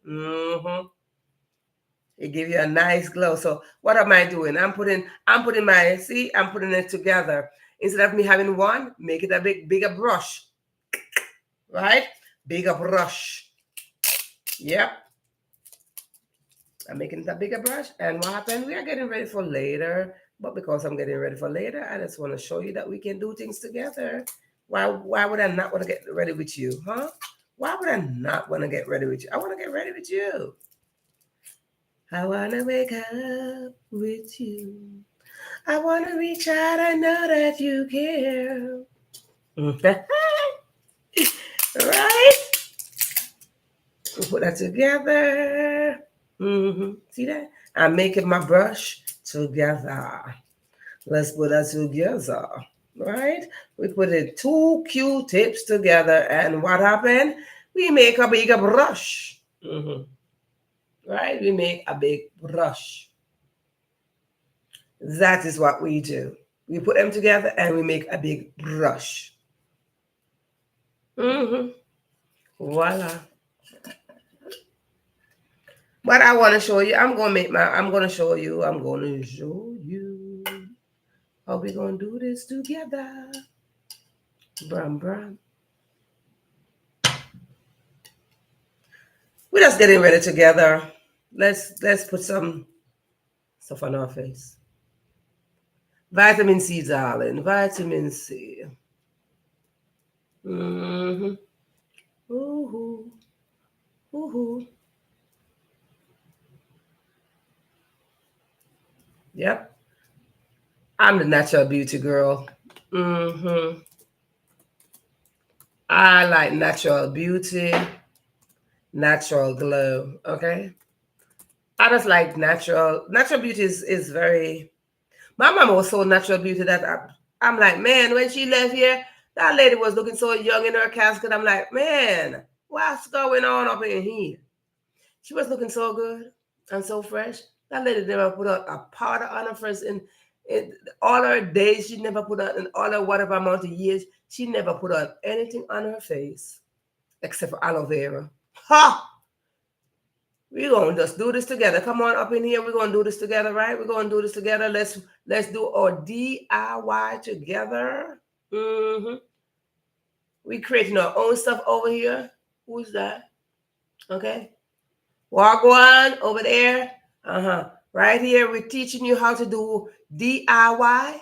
It gives you a nice glow. So what am I doing? I'm putting it together. Instead of me having one, make it a bigger brush. Right? Bigger brush. Yep. I'm making it a bigger brush. And what happened? We are getting ready for later. But because I'm getting ready for later, I just want to show you that we can do things together. Why would I not want to get ready with you, huh? Why would I not want to get ready with you? I want to get ready with you. I want to wake up with you. I want to reach out. I know that you care. Right? We'll put that together. See that? I'm making my brush together. Let's put that together. Right? We put the two Q-tips together. And what happened? We make a bigger brush. Right? We make a big brush. That is what we do. We put them together and we make a big brush. Voila. But I want to show you. I'm going to show you how we're going to do this together. Brum, brum. We're just getting ready together. Let's put some stuff on our face. Vitamin C, darling. Vitamin C. Ooh. Yep. I'm the natural beauty girl. I like natural beauty, natural glow. Okay. I just like natural beauty is very. My mama was so natural beauty that I'm like, man, when she left here, that lady was looking so young in her casket. I'm like, man, what's going on up in here? She was looking so good and so fresh. That lady never put on a powder on her face in all her days. She never put on, in all her whatever amount of years, she never put on anything on her face except for aloe vera. Ha! We're going to just do this together. Come on up in here. We're going to do this together, right? We're going to do this together. Let's do our DIY together. We're creating our own stuff over here. Who's that? Okay. Walk on over there. Right here, we're teaching you how to do DIY.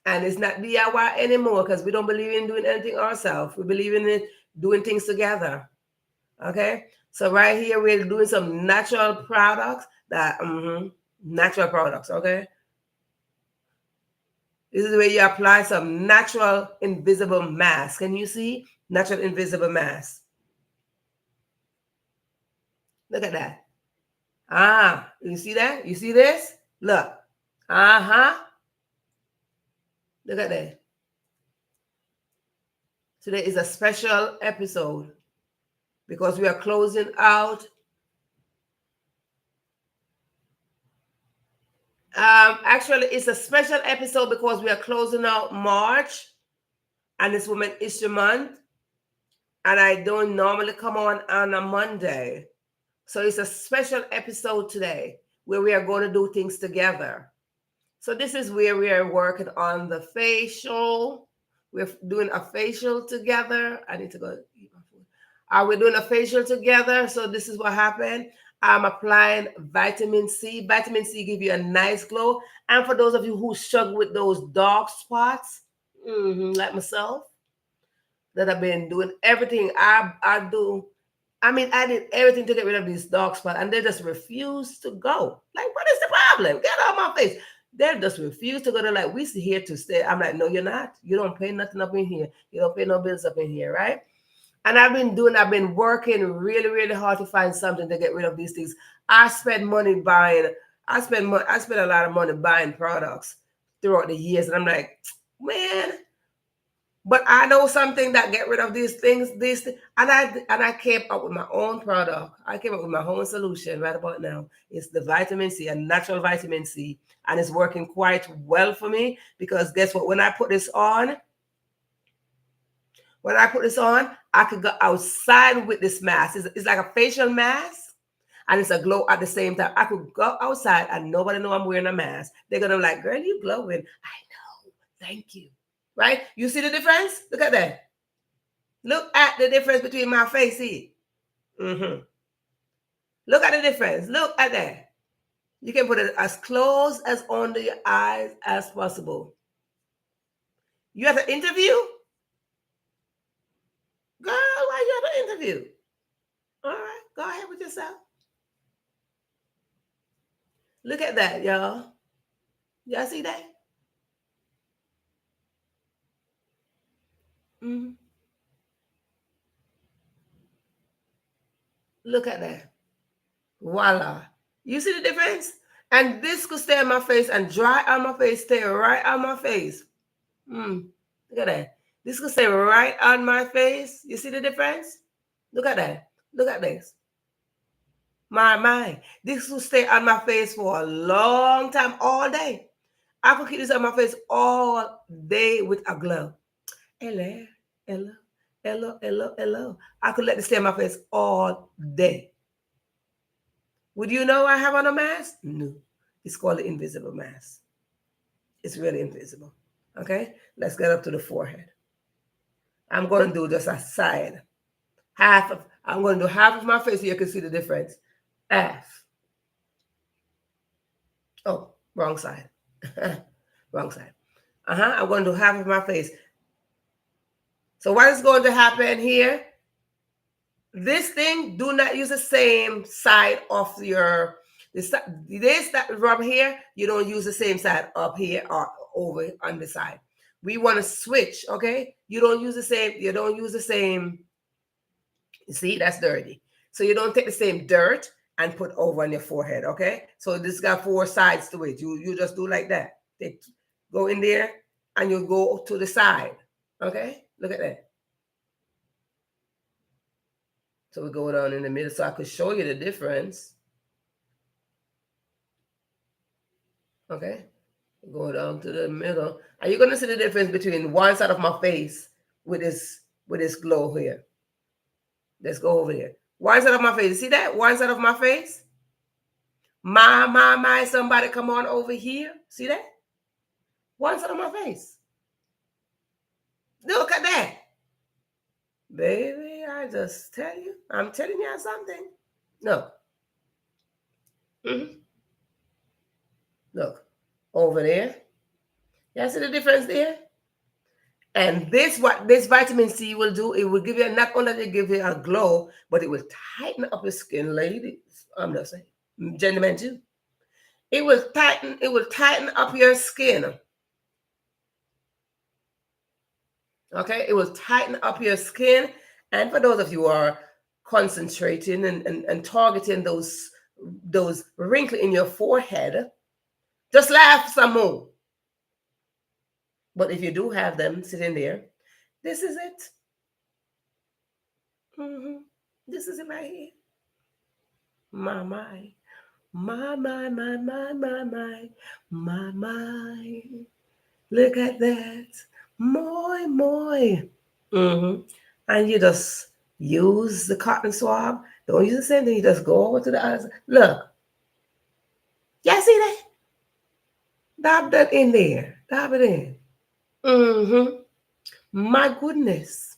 And it's not DIY anymore because we don't believe in doing anything ourselves. We believe in it doing things together. Okay, so right here we're doing some natural products that natural products. Okay, this is where you apply some natural invisible mask. Can you see natural invisible mask? Look at that. Ah, you see that? You see this? Look. Uh-huh. Look at that. Today is a special episode because we are closing out. Actually, it's a special episode because we are closing out March and it's Women History Month. And I don't normally come on a Monday. So it's a special episode today where we are going to do things together. So this is where we are working on the facial. We're doing a facial together. I need to go eat my food. Are we doing a facial together? So this is what happened. I'm applying vitamin C. Vitamin C give you a nice glow. And for those of you who struggle with those dark spots, like myself, that I've been doing everything I do. I mean, I did everything to get rid of these dark spots, and they just refuse to go. Like, what is the problem? Get out of my face. They just refuse to go. They're like, we're here to stay. I'm like, no, you're not. You don't pay nothing up in here. You don't pay no bills up in here, right? And I've been working really, really hard to find something to get rid of these things. I spend I spend a lot of money buying products throughout the years. And I'm like, man, but I know something that get rid of these things, and I came up with my own product. I came up with my own solution right about now. It's the vitamin C, a natural vitamin C, and it's working quite well for me because guess what? When I put this on, I could go outside with this mask. It's like a facial mask, and it's a glow at the same time. I could go outside and nobody know I'm wearing a mask. They're gonna be like, girl, you glowing. I know. Thank you. Right? You see the difference? Look at that. Look at the difference between my face here. Look at the difference. Look at that. You can put it as close as under your eyes as possible. You have an interview? Girl, why you have an interview? All right, go ahead with yourself. Look at that, y'all. Y'all see that? Look at that. Voila. You see the difference? And this could stay on my face and dry on my face, stay right on my face. Look at that. This could stay right on my face. You see the difference? Look at that. Look at this. My. This will stay on my face for a long time, all day. I could keep this on my face all day with a glow. Hello, hello, hello, hello, hello. I could let this stay on my face all day. Would you know I have on a mask? No. It's called the invisible mask. It's really invisible. Okay? Let's get up to the forehead. I'm going to do just a side. I'm going to do half of my face so you can see the difference. Half. Oh, wrong side. Wrong side. I'm going to do half of my face. So what is going to happen here? This thing, do not use the same side of your, this that rub here, you don't use the same side up here or over on the side. We want to switch, okay? You don't use the same, you see, that's dirty. So you don't take the same dirt and put over on your forehead, okay? So this got 4 sides to it. You just do like that. Go in there and you go to the side, okay? Look at that. So we go down in the middle so I could show you the difference. Okay? Go down to the middle. And you're going to see the difference between one side of my face with this glow here. Let's go over here. One side of my face. You see that? One side of my face. My, somebody come on over here. See that? One side of my face. Look at that. Baby, I just tell you. I'm telling you something. No. Look. Over there. Y'all see the difference there? And what this vitamin C will do, it will give you not only to give you a glow, but it will tighten up your skin, ladies. I'm not saying, gentlemen too. It will tighten up your skin. Okay, it will tighten up your skin. And for those of you who are concentrating and targeting those wrinkles in your forehead, just laugh some more. But if you do have them sitting there, this is it. This is it right here. My, my. My, my, my, my, my, my, my, my. Look at that. Moi, moi. And you just use the cotton swab. Don't use the same thing. You just go over to the other side. Look. Y'all see that? Dab that in there. Dab it in. My goodness.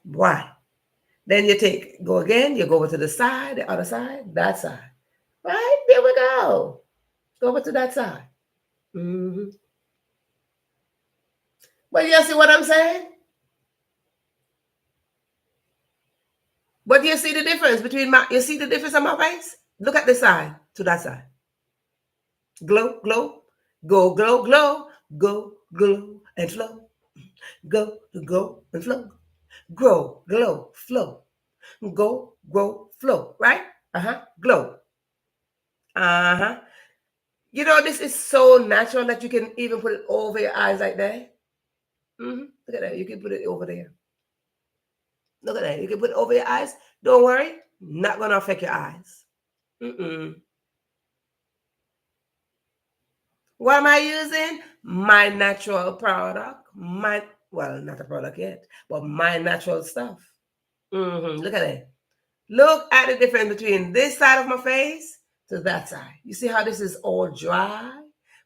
Why? Then you go again. You go over to the side, the other side, that side. Right? There we go. Go over to that side. But you see what I'm saying? But you see the difference you see the difference on my face? Look at this side to that side. Glow, glow, go, glow, glow, go, glow, and flow. Go, go, and flow. Grow, glow, flow. Go, grow, flow, right? Glow. You know, this is so natural that you can even put it over your eyes like that. Look at that. You can put it over there. Look at that. You can put it over your eyes. Don't worry. Not going to affect your eyes. What am I using? My natural product. Well, not a product yet, but my natural stuff. Look at that. Look at the difference between this side of my face to that side. You see how this is all dry,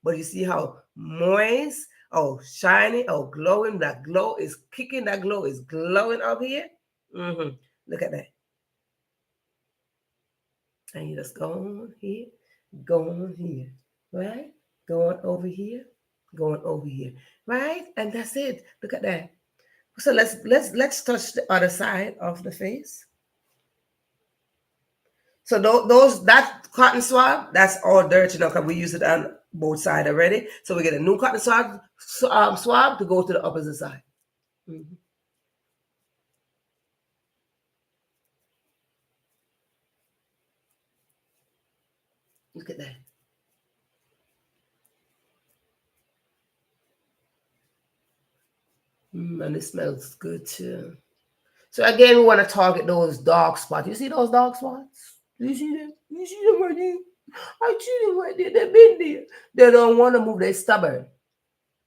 but you see how moist, oh shiny, oh glowing. That glow is kicking. That glow is glowing up here. Look at that. And you just go on here, right? Going over here, going over here, right? And that's it. Look at that. So let's touch the other side of the face. So that cotton swab, that's all dirty now because we use it on both sides already. So we get a new cotton swab to go to the opposite side. Look at that. And it smells good too. So again, we want to target those dark spots. You see those dark spots? You see them? You see them right there? I see them right there. They've been there. They don't want to move. They're stubborn.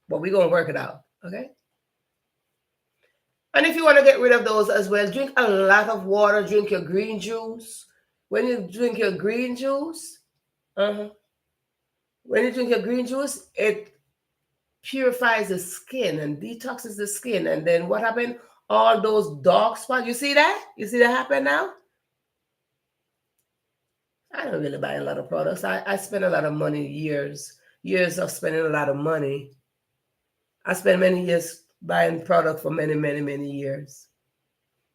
But we're going to work it out. Okay? And if you want to get rid of those as well, drink a lot of water. Drink your green juice. When you drink your green juice, it purifies the skin and detoxes the skin. And then what happened? All those dark spots. You see that? You see that happen now? I don't really buy a lot of products. I spend a lot of money, years of spending a lot of money. I spent many years buying product for many, many, many years.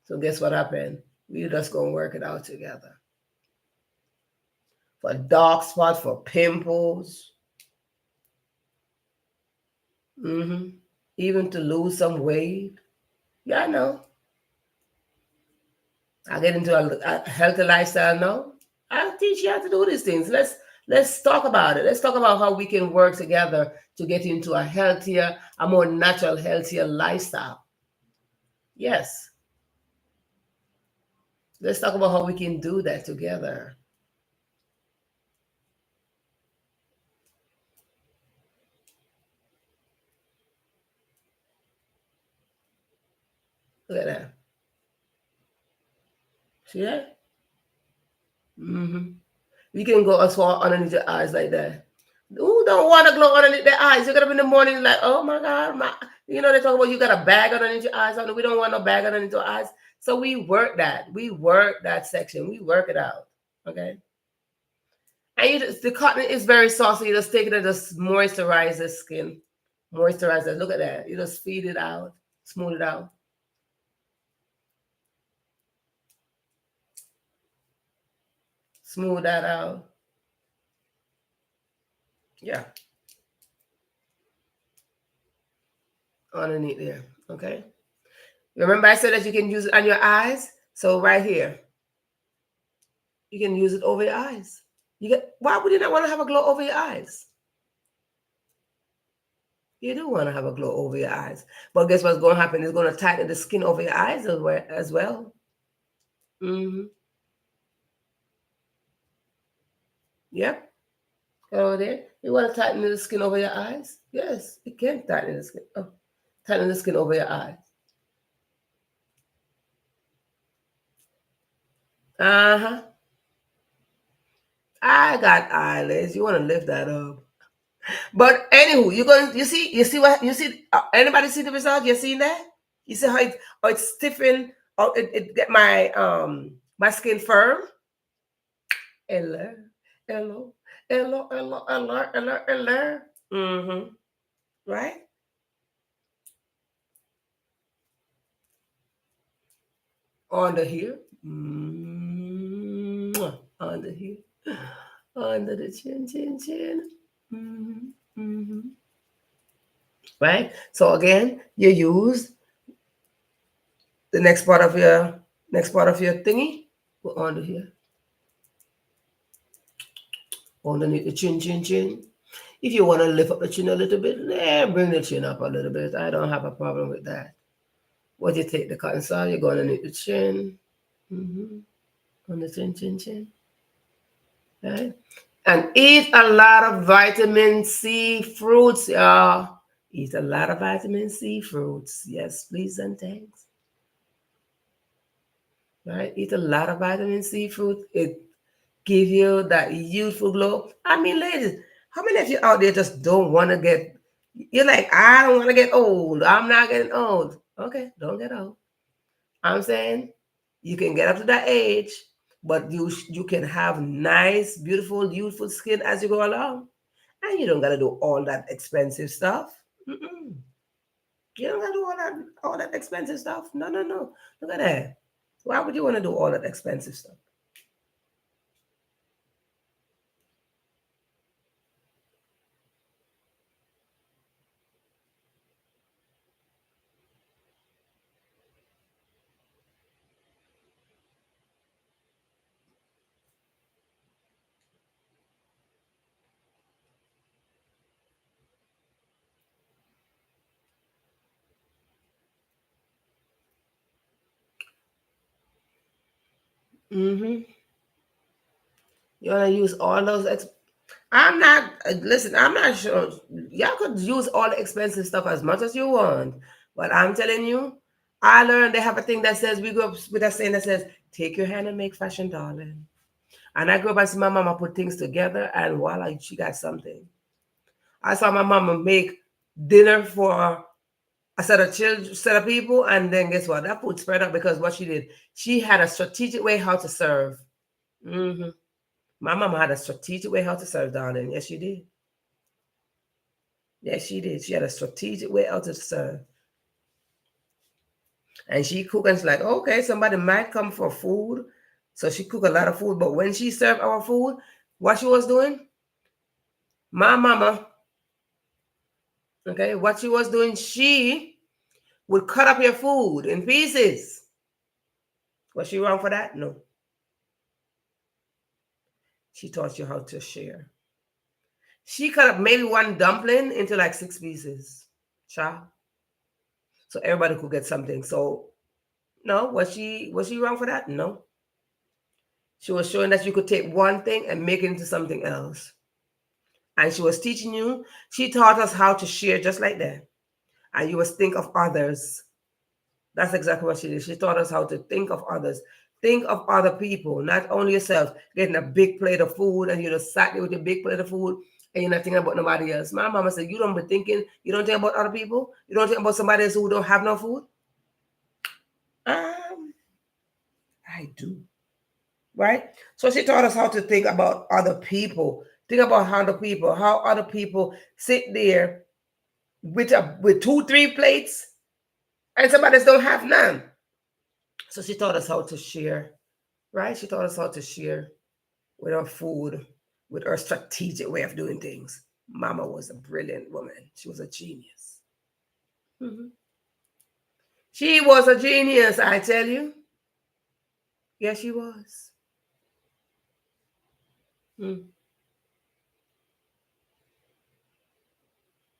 So guess what happened? We're just going to work it out together. For dark spots, for pimples. Even to lose some weight. Yeah, I know. I get into a healthy lifestyle now. I'll teach you how to do these things. Let's talk about it. Let's talk about how we can work together to get into a healthier, a more natural, healthier lifestyle. Yes. Let's talk about how we can do that together. Look at that. See that? You can go as far underneath your eyes like that. Who don't want to glow underneath their eyes? You're going to be in the morning like, oh my God. They talk about you got a bag underneath your eyes. We don't want no bag underneath our eyes. So we work that. We work that section. We work it out. Okay? And the cotton is very soft, so you just take it and just moisturize the skin. moisturizer. Look at that. You just feed it out, smooth it out. Smooth that out. Yeah. Underneath there. Okay. Remember I said that you can use it on your eyes? So right here, you can use it over your eyes. Why would you not want to have a glow over your eyes? You do want to have a glow over your eyes. But guess what's going to happen? It's going to tighten the skin over your eyes as well. Mm-hmm. Yep. Go over there. You want to tighten the skin over your eyes? Yes, it can tighten the skin. Oh, tighten the skin over your eyes. Uh-huh. I got eyelids. You want to lift that up. But anywho, you see, anybody see the result? You seen that? You see how it's stiffened, or it get my skin firm? Hello, hello, hello, hello, hello, hello, hello. Mm-hmm. Right? Under here. Under here. Under the chin, chin, chin. Mm-hmm. Mm-hmm. Right? So again, you use the next part of your thingy. Go under here. Underneath the chin, chin, chin. If you want to lift up the chin a little bit, bring the chin up a little bit. I don't have a problem with that. What you take the cotton swab, you go underneath the chin. On the chin, chin, chin. Right? And eat a lot of vitamin C fruits, y'all. Eat a lot of vitamin C fruits. Yes, please and thanks. Right? Eat a lot of vitamin C fruit. It give you that youthful glow. I mean, ladies, how many of you out there just don't want to get? You're like, I don't want to get old. I'm not getting old. Okay, don't get old. I'm saying you can get up to that age, but you can have nice, beautiful, youthful skin as you go along, and you don't gotta do all that expensive stuff. Mm-mm. You don't gotta do all that expensive stuff. No, no, no. Look at that. Why would you want to do all that expensive stuff? Mm-hmm. You want to use all those I'm not listen. I'm not sure. Y'all could use all the expensive stuff as much as you want, but I'm telling you, I learned they have a thing that says we go up with a saying that says, "Take your hand and make fashion, darling." And I grew up and see my mama put things together, and voila, she got something. I saw my mama make dinner for a set of people, and then guess what? That food spread out because what she did, she had a strategic way how to serve. Hmm. My mama had a strategic way how to serve, darling. Yes, she did. Yes, she did. She had a strategic way how to serve. And she cooked and she's like, okay, somebody might come for food. So she cooked a lot of food. But when she served our food, what she was doing, my mama, okay, what she was doing, she would cut up your food in pieces. Was she wrong for that? No. She taught you how to share. She cut up maybe one dumpling into like 6 pieces. Child. So everybody could get something. So no, was she wrong for that? No. She was showing that you could take one thing and make it into something else. And she was teaching you, she taught us how to share just like that. And you must think of others. That's exactly what she did. She taught us how to think of others. Think of other people, not only yourself, getting a big plate of food and you just sat there with your big plate of food and you're not thinking about nobody else. My mama said, you don't be thinking, you don't think about other people? You don't think about somebody else who don't have no food? I do. Right? So she taught us how to think about other people. Think about how other people sit there with 2, 3 plates, and some others don't have none. So she taught us how to share, right? She taught us how to share with our food, with our strategic way of doing things. Mama was a brilliant woman. She was a genius. Mhm. She was a genius, I tell you. Yes, she was. Mm.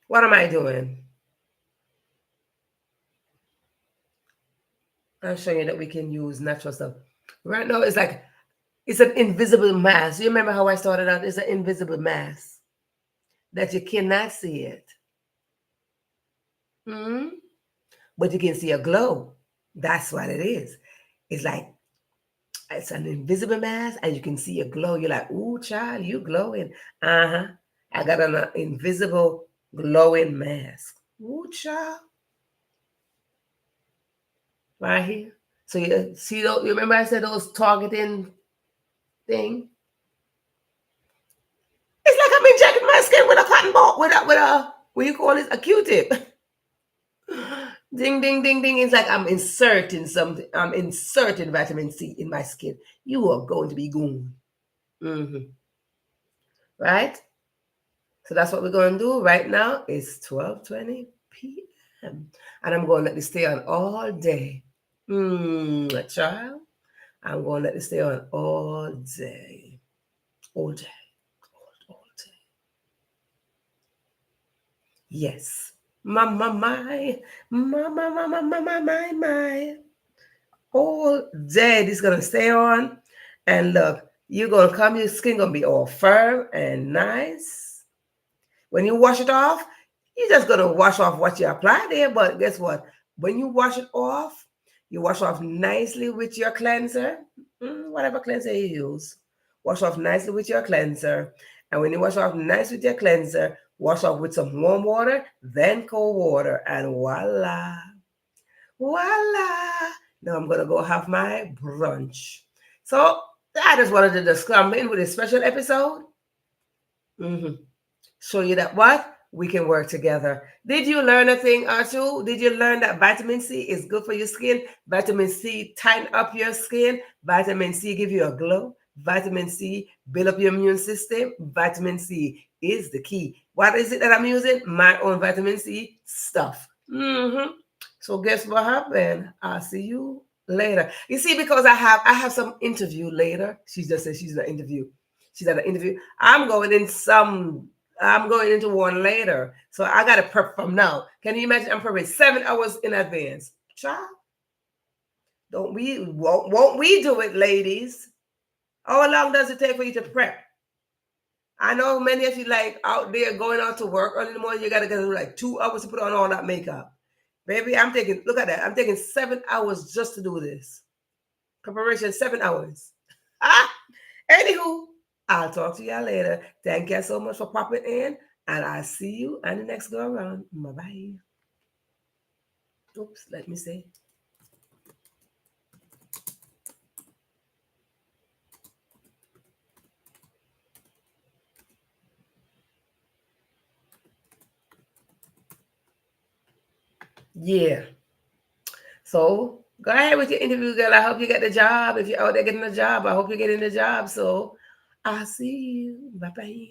What am I doing? I'm showing you that we can use natural stuff. Right now, it's like it's an invisible mass. You remember how I started out? It's an invisible mass that you cannot see it. Hmm. But you can see a glow. That's what it is. It's like it's an invisible mass, and you can see a glow. You're like, "Ooh, child, you glowing." Uh-huh. I got an invisible glowing mask. Ooh, child. Right here. So you see those, you remember I said those targeting thing? It's like I'm injecting my skin with a cotton ball, with a what you call it, a Q-tip. Ding, ding, ding, ding. It's like I'm inserting something. I'm inserting vitamin C in my skin. You are going to be goon. Mm-hmm. Right? So that's what we're going to do right now. It's 12:20 p.m. And I'm going to let this stay on all day. Child. I'm going to let this stay on all day. All day. All day. Yes. My, my. All day this is gonna stay on. And look, you're gonna come, your skin gonna be all firm and nice. When you wash it off, you're just gonna wash off what you applied there. But guess what? When you wash it off, you wash off nicely with your cleanser, whatever cleanser you use. Wash off nicely with your cleanser. And when you wash off nice with your cleanser, wash off with some warm water, then cold water, and voila. Voila. Now I'm gonna go have my brunch. So I just wanted to just come in with a special episode. Mm-hmm. Show you that what? We can work together. Did you learn a thing or two? Did you learn that vitamin C is good for your skin? Vitamin C tighten up your skin. Vitamin C give you a glow. Vitamin C build up your immune system. Vitamin C is the key. What is it that I'm using? My own vitamin C stuff. Mm-hmm. So guess what happened? I'll see you later. You see, because I have some interview later. She just said she's in an interview. She's at an interview. I'm going into one later. So I gotta prep from now. Can you imagine? I'm prepping 7 hours in advance. Child. Don't we won't we do it, ladies? How long does it take for you to prep? I know many of you like out there going out to work early in the morning, you gotta get like 2 hours to put on all that makeup. Baby, I'm taking, look at that. I'm taking 7 hours just to do this. Preparation, 7 hours. Ah, anywho, I'll talk to y'all later. Thank you so much for popping in, and I'll see you on the next go around. Bye-bye. Oops, let me see. Yeah. So go ahead with your interview, girl. I hope you get the job. If you're out there getting a job, I hope you're getting the job. So I'll see you. Bye-bye.